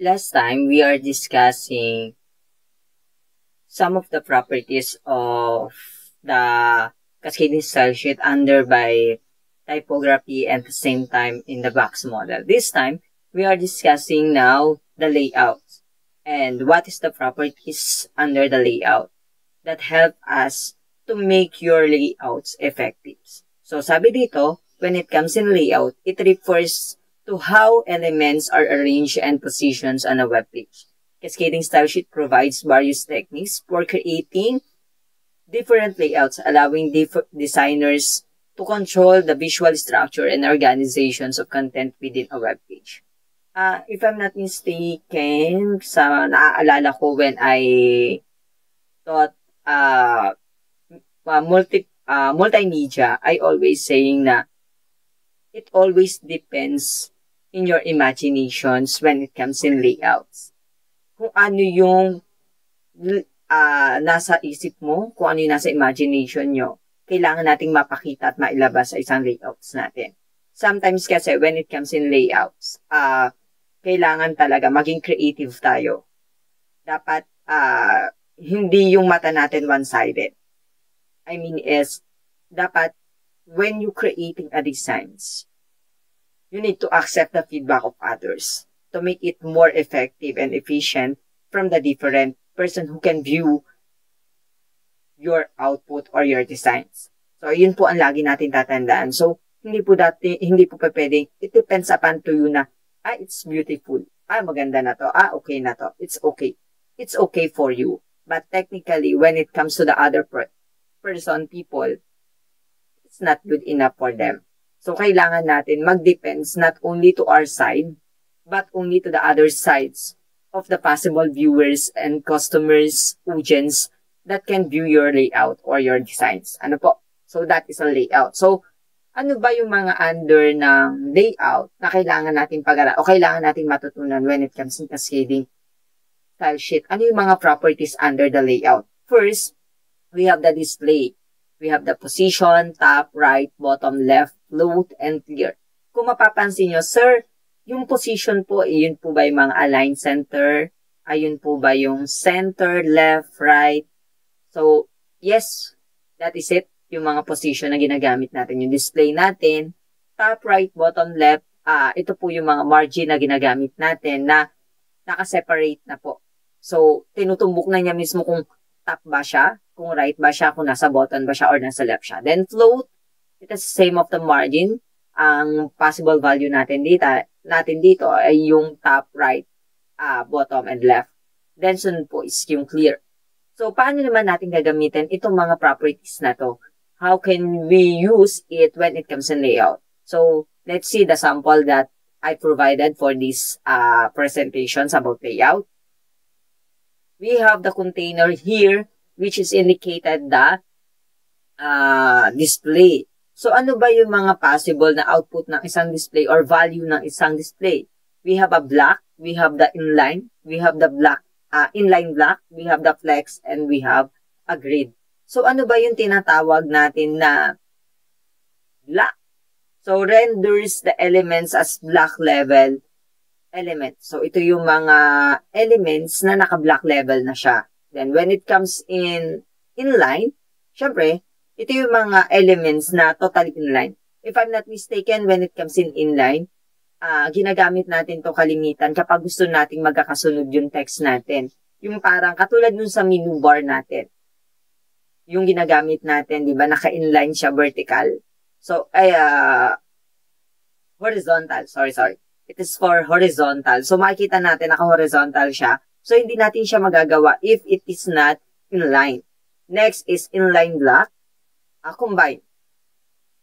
Last time, we are discussing some of the properties of the cascading style sheet under by typography and at the same time in the box model. This time, we are discussing now the layout and what is the properties under the layout that help us to make your layouts effective. So sabi dito, when it comes in layout, it refers to how elements are arranged and positioned on a web page. Cascading Style Sheet provides various techniques for creating different layouts, allowing designers to control the visual structure and organizations of content within a web page. If I'm not mistaken, sa naaalala ko when I taught multimedia, I always saying na it always depends in your imaginations when it comes in layouts. Kung ano yung nasa isip mo, kung ano yung nasa imagination nyo, kailangan nating mapakita at mailabas sa isang layouts natin. Sometimes kasi when it comes in layouts, kailangan talaga maging creative tayo. Dapat hindi yung mata natin one-sided. I mean is, dapat when you creating a designs, you need to accept the feedback of others to make it more effective and efficient from the different person who can view your output or your designs. So, yun po ang lagi natin tatandaan. So, hindi po pwedeng, it depends upon to you na, it's beautiful. Maganda na to. Okay na to. It's okay. It's okay for you. But technically, when it comes to the other people, it's not good enough for them. So, kailangan natin mag-depends not only to our side, but only to the other sides of the possible viewers and customers, audience that can view your layout or your designs. Ano po? So, that is a layout. So, ano ba yung mga under ng layout na kailangan natin pag-aralan o kailangan natin matutunan when it comes to cascading style sheet? Ano yung mga properties under the layout? First, we have the display. We have the position, top, right, bottom, left, float, and clear. Kung mapapansin nyo, sir, yung position po, yun po ba yung mga align center? Ayun po ba yung center, left, right? So, yes, that is it. Yung mga position na ginagamit natin. Yung display natin, top, right, bottom, left, ito po yung mga margin na ginagamit natin na nakaseparate na po. So, tinutumbok na niya mismo kung top ba siya, kung right ba siya, kung nasa bottom ba siya, or nasa left siya. Then, float, it is same of the margin. Ang possible value natin dito ay yung top, right, bottom, and left. Then, sunod po is yung clear. So, paano naman natin gagamitin itong mga properties na to? How can we use it when it comes in layout? So, let's see the sample that I provided for these presentations about layout. We have the container here, which is indicated the display. So, ano ba yung mga possible na output ng isang display or value ng isang display? We have a block, we have the inline, we have the block, inline block, we have the flex, and we have a grid. So, ano ba yung tinatawag natin na block? So, renders the elements as block level elements. So, ito yung mga elements na naka-block level na siya. Then, when it comes in inline, syempre, ito yung mga elements na totally inline. If I'm not mistaken, when it comes in inline, ginagamit natin to kalimitan kapag gusto nating magkakasunod yung text natin. Yung parang katulad nun sa menu bar natin. Yung ginagamit natin, di ba, naka-inline siya vertical. So, horizontal. Sorry. It is for horizontal. So, makikita natin naka-horizontal siya. So, hindi natin siya magagawa if it is not inline. Next is inline block. Combine.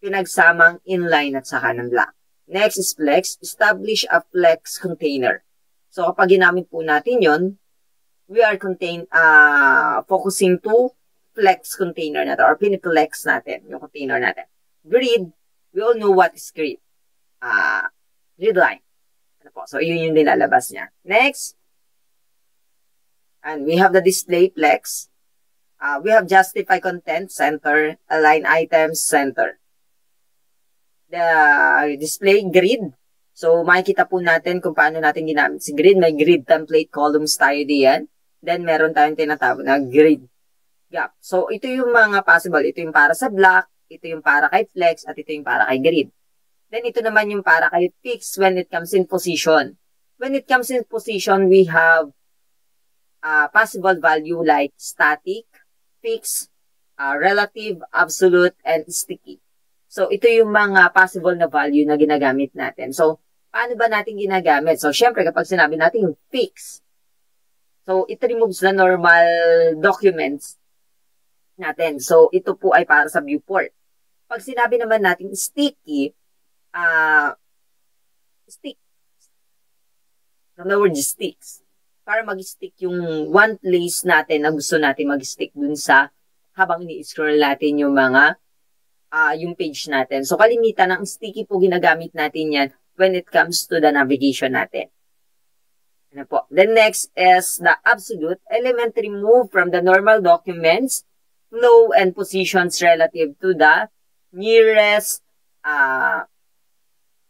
Pinagsamang inline at saka ng block. Next is flex. Establish a flex container. So, kapag ginamit po natin yon, we are focusing to flex container natin or piniflex natin yung container natin. Grid. We all know what is grid. Grid line. So, yun yung nilalabas niya. Next, and we have the display flex. We have justify content, center, align items, center. The display grid. So, makikita po natin kung paano natin ginamit si grid. May grid template columns tayo diyan. Then, meron tayong tinatawag na grid gap. So, ito yung mga possible. Ito yung para sa block, ito yung para kay flex, at ito yung para kay grid. Then, ito naman yung para kay fix when it comes in position. When it comes in position, we have possible value like static, fixed, relative, absolute, and sticky. So, ito yung mga possible na value na ginagamit natin. So, paano ba natin ginagamit? So, syempre, kapag sinabi natin yung fixed, so, it removes the normal documents natin. So, ito po ay para sa viewport. Pag sinabi naman natin sticky, stick. In other words, sticks. Para mag-stick yung one place natin na gusto natin mag-stick dun sa habang ini-scroll natin yung mga yung page natin. So, kalimitan ng sticky po ginagamit natin yan when it comes to the navigation natin. Ano po? The next is the absolute element removed from the normal documents, flow and positions relative to the nearest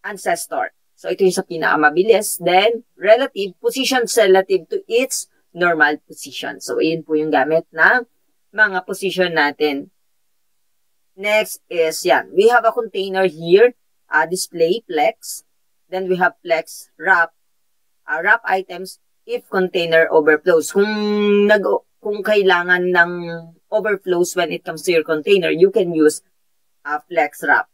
ancestor. So, ito yung sa pinakamabilis. Then, relative positions relative to its normal position. So, yun po yung gamit na mga position natin. Next is yan. We have a container here, display, flex. Then we have flex, wrap, wrap items if container overflows. Kung kailangan ng overflows when it comes to your container, you can use flex wrap.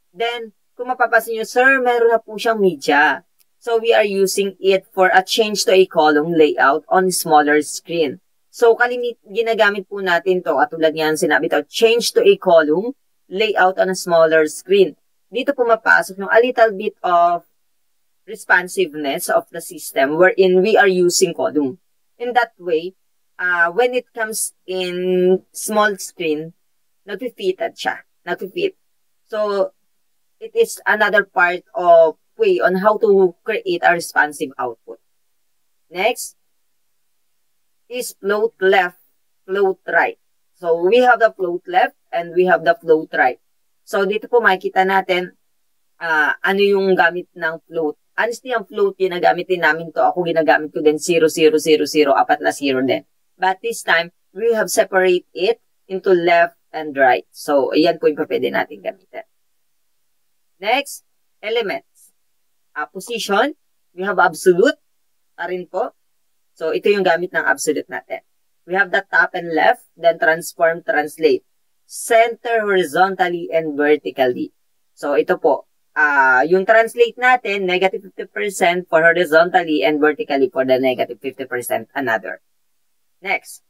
Then, kung mapapansin nyo, sir, meron na po siyang media. So, we are using it for a change to a column layout on smaller screen. So, ginagamit po natin to, katulad nga sinabi to, change to a column layout on a smaller screen. Dito po mapasok yung a little bit of responsiveness of the system wherein we are using column. In that way, when it comes in small screen, nag-fitted siya. Nag-fit. So, it is another part of way on how to create a responsive output. Next is float left, float right. So, we have the float left and we have the float right. So, dito po makikita natin ano yung gamit ng float. Honestly, ang float, ginagamit din namin to. Ako ginagamit ko din 0, 0, 0, 0, apat na 0 din. But this time, we have separate it into left and right. So, ayan po yung pwede natin gamitin. Next, elements. Position, we have absolute, rin po. So, ito yung gamit ng absolute natin. We have the top and left, then transform, translate. Center horizontally and vertically. So, ito po. Yung translate natin, negative 50% for horizontally and vertically for the negative 50% another. Next,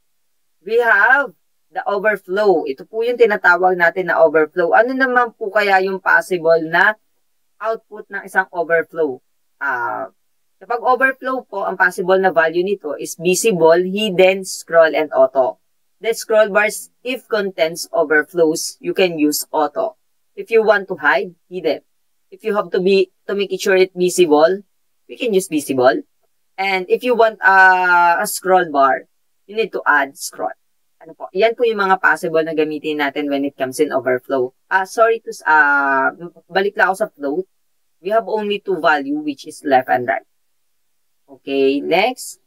we have the overflow. Ito po yung tinatawag natin na overflow. Ano naman po kaya yung possible na output ng isang overflow? Kapag overflow po, ang possible na value nito is visible, hidden, scroll, and auto. The scroll bars, if contents overflows, you can use auto. If you want to hide, hidden. If you have to make sure it visible, we can use visible. And if you want a scroll bar, you need to add scroll. Ano po? Yan po yung mga possible na gamitin natin when it comes in overflow. Balik lang ako sa float. We have only two value, which is left and right. Okay, next.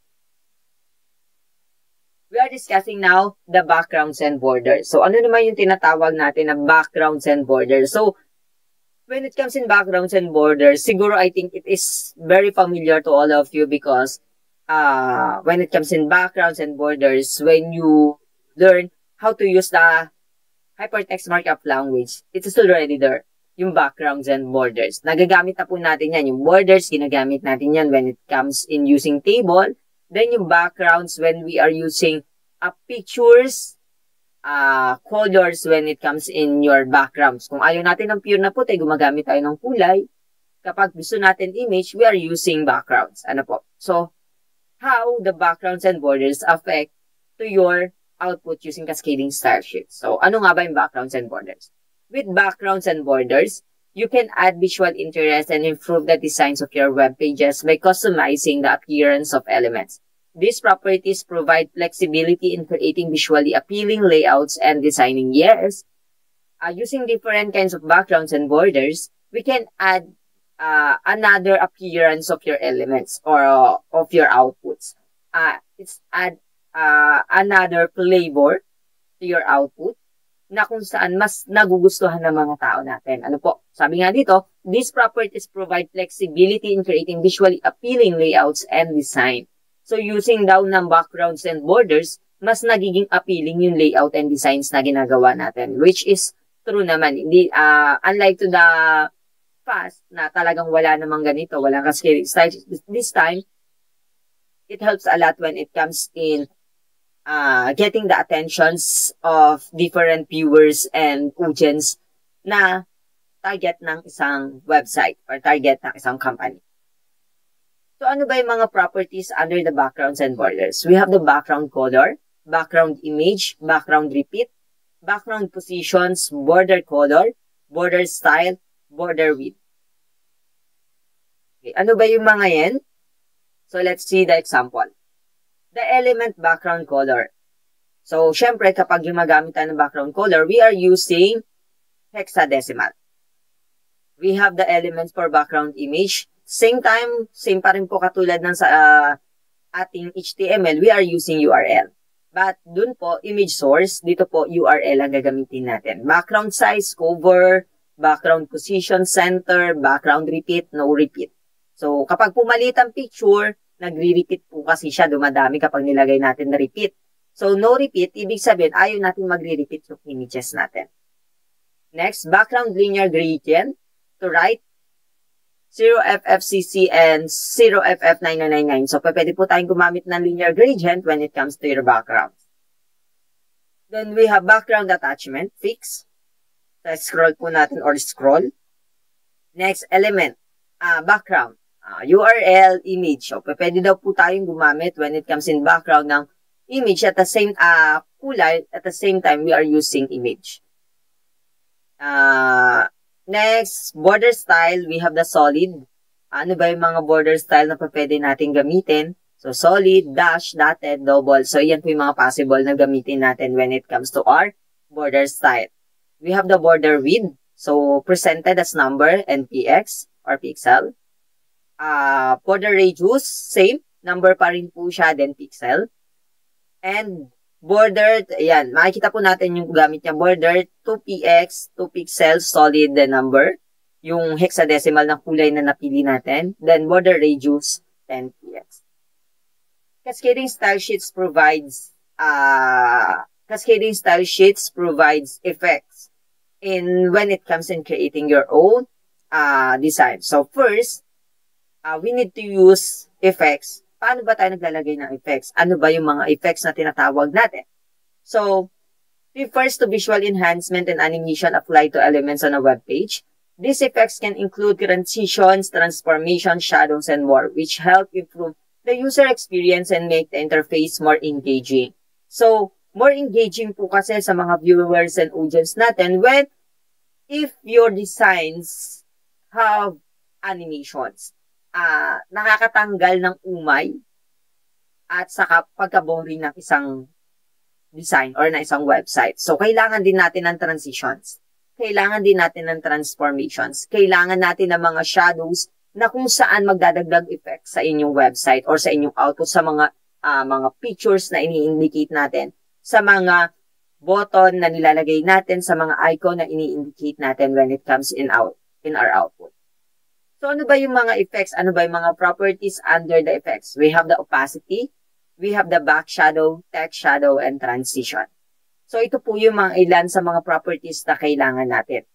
We are discussing now the backgrounds and borders. So, ano naman yung tinatawag natin na backgrounds and borders? So, when it comes in backgrounds and borders, siguro I think it is very familiar to all of you because when it comes in backgrounds and borders, when you learn how to use the hypertext markup language, it is already there. Yung backgrounds and borders. Nagagamit na po natin yan. Yung borders, ginagamit natin yan when it comes in using table. Then yung backgrounds when we are using pictures, colors when it comes in your backgrounds. Kung ayaw natin ng pure na puti, gumagamit tayo ng kulay. Kapag gusto natin image, we are using backgrounds. Ano po? So, how the backgrounds and borders affect to your output using cascading style sheets. So, ano nga ba yung backgrounds and borders? With backgrounds and borders, you can add visual interest and improve the designs of your web pages by customizing the appearance of elements. These properties provide flexibility in creating visually appealing layouts and designing layers. Using different kinds of backgrounds and borders, we can add another appearance of your elements or of your outputs. It's add another flavor to your output na kung saan mas nagugustuhan ng mga tao natin. Ano po? Sabi nga dito, these properties provide flexibility in creating visually appealing layouts and design. So using daw ng backgrounds and borders, mas nagiging appealing yung layout and designs na ginagawa natin, which is true naman. Hindi, unlike to the past na talagang wala namang ganito, walang cascading style. This time, it helps a lot when it comes in getting the attentions of different viewers and audience na target ng isang website or target ng isang company. So ano ba yung mga properties under the backgrounds and borders? We have the background color, background image, background repeat, background positions, border color, border style, border width. Okay, ano ba yung mga yan? So let's see the example. The element background color. So, syempre, kapag gumagamit tayo ng background color, we are using hexadecimal. We have the elements for background image. Same time, same pa rin po katulad ng sa ating HTML, we are using URL. But dun po, image source, dito po URL ang gagamitin natin. Background size, cover, background position, center, background repeat, no repeat. So, kapag pumalit ang picture, nagre-repeat po kasi siya, dumadami kapag nilagay natin na repeat. So, no repeat, ibig sabihin, ayaw natin magre-repeat yung images natin. Next, background linear gradient. To right, 0FFCC and 0FF9999. So, pwede po tayong gumamit ng linear gradient when it comes to your background. Then, we have background attachment, fix. So, scroll po natin or scroll. Next, element, background. URL, image. So, pwede daw po tayong gumamit when it comes in background ng image at the same kulay, at the same time we are using image. Next, border style, we have the solid. Ano ba yung mga border style na pwede natin gamitin? So, solid, dash, dotted, double. So, yan po yung mga possible na gamitin natin when it comes to our border style. We have the border width. So, presented as number and px or pixel. Border radius, same. Number pa rin po siya, then pixel. And border, ayan, makikita po natin yung gamit niya. Border, 2px, 2 pixels, solid the number. Yung hexadecimal na kulay na napili natin. Then border radius, 10px. Cascading style sheets provides effects in when it comes in creating your own design. So first, we need to use effects. Paano ba tayo naglalagay ng effects? Ano ba yung mga effects na tinatawag natin? So, refers to visual enhancement and animation applied to elements on a web page. These effects can include transitions, transformations, shadows, and more, which help improve the user experience and make the interface more engaging. So, more engaging po kasi sa mga viewers and audience natin if your designs have animations. Nakakatanggal ng umay at saka pagka-boring ng isang design or na isang website. So, kailangan din natin ng transitions. Kailangan din natin ng transformations. Kailangan natin ng mga shadows na kung saan magdadagdag effect sa inyong website or sa inyong output, sa mga pictures na ini-indicate natin, sa mga button na nilalagay natin, sa mga icon na ini-indicate natin when it comes in our output. So, ano ba yung mga effects? Ano ba yung mga properties under the effects? We have the opacity, we have the back shadow, text shadow, and transition. So, ito po yung mga ilan sa mga properties na kailangan natin.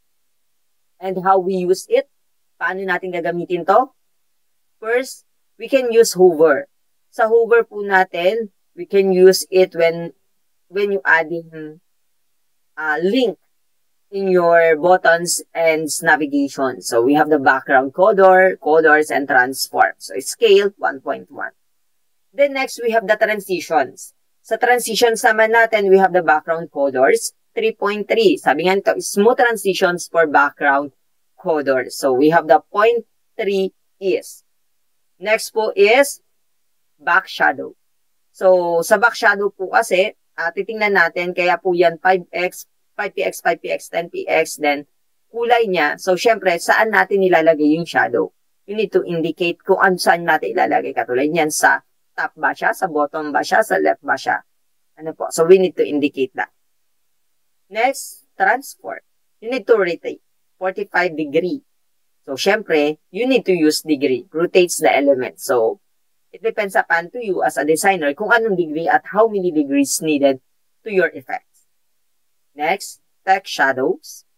And how we use it? Paano natin gagamitin to? First, we can use hover. Sa hover po natin, we can use it when you adding link in your buttons and navigation. So, we have the background colors, and transform. So, scale 1.1. Then next, we have the transitions. Sa transitions naman natin, we have the background colors 3.3. Sabi nga nito, smooth transitions for background colors. So, we have the 0.3 is. Next po is back shadow. So, sa back shadow po kasi, titingnan natin, kaya po yan 5x, 5px, 5px, 10px, then kulay niya. So, syempre, saan natin ilalagay yung shadow? You need to indicate kung saan natin ilalagay. Katulad niyan, sa top ba siya, sa bottom ba siya, sa left ba siya. Ano po? So, we need to indicate that. Next, transform. You need to rotate 45 degree. So, syempre, you need to use degree. Rotates the element. So, it depends upon to you as a designer kung anong degree at how many degrees needed to your effects. Next, text shadows.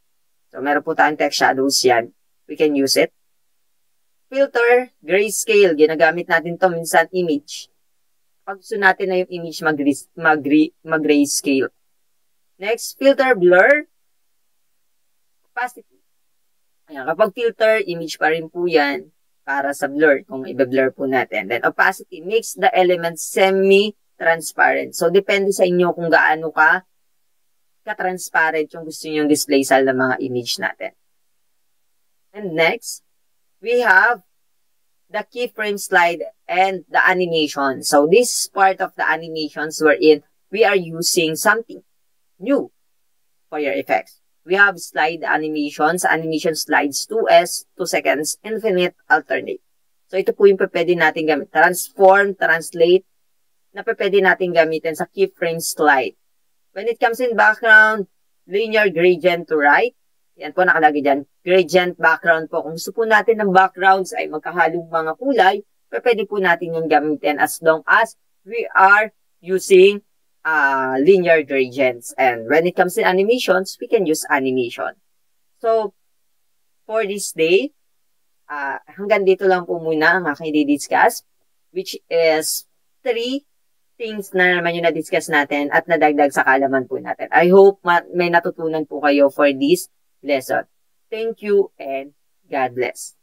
So, meron po tayong text shadows yan. We can use it. Filter, grayscale. Ginagamit natin to minsan image. Pag gusto natin na yung image mag-grayscale. Next, filter, blur. Opacity. Ayan, kapag filter, image pa rin po yan para sa blur, kung i-blur po natin. Then, opacity makes the element semi-transparent. So, depende sa inyo kung gaano ka-transparent yung gusto nyo display sa mga image natin. And next, we have the keyframe slide and the animation. So, this part of the animations wherein we are using something new for your effects. We have slide animations, animation slides 2S, 2 seconds, infinite, alternate. So, ito po yung pwede natin gamit. Transform, translate, na pwede natin gamitin sa keyframe slide. When it comes in background, linear gradient to right. Yan po nakalagay dyan. Gradient background po. Kung gusto po natin ng backgrounds ay magkahalong mga kulay, pwede po natin yung gamitin as long as we are using linear gradients. And when it comes to animations, we can use animation. So, for this day, hanggang dito lang po muna ang aking i-discuss, which is 3 things na naman yung na-discuss natin at nadagdag sa kaalaman po natin. I hope may natutunan po kayo for this lesson. Thank you and God bless.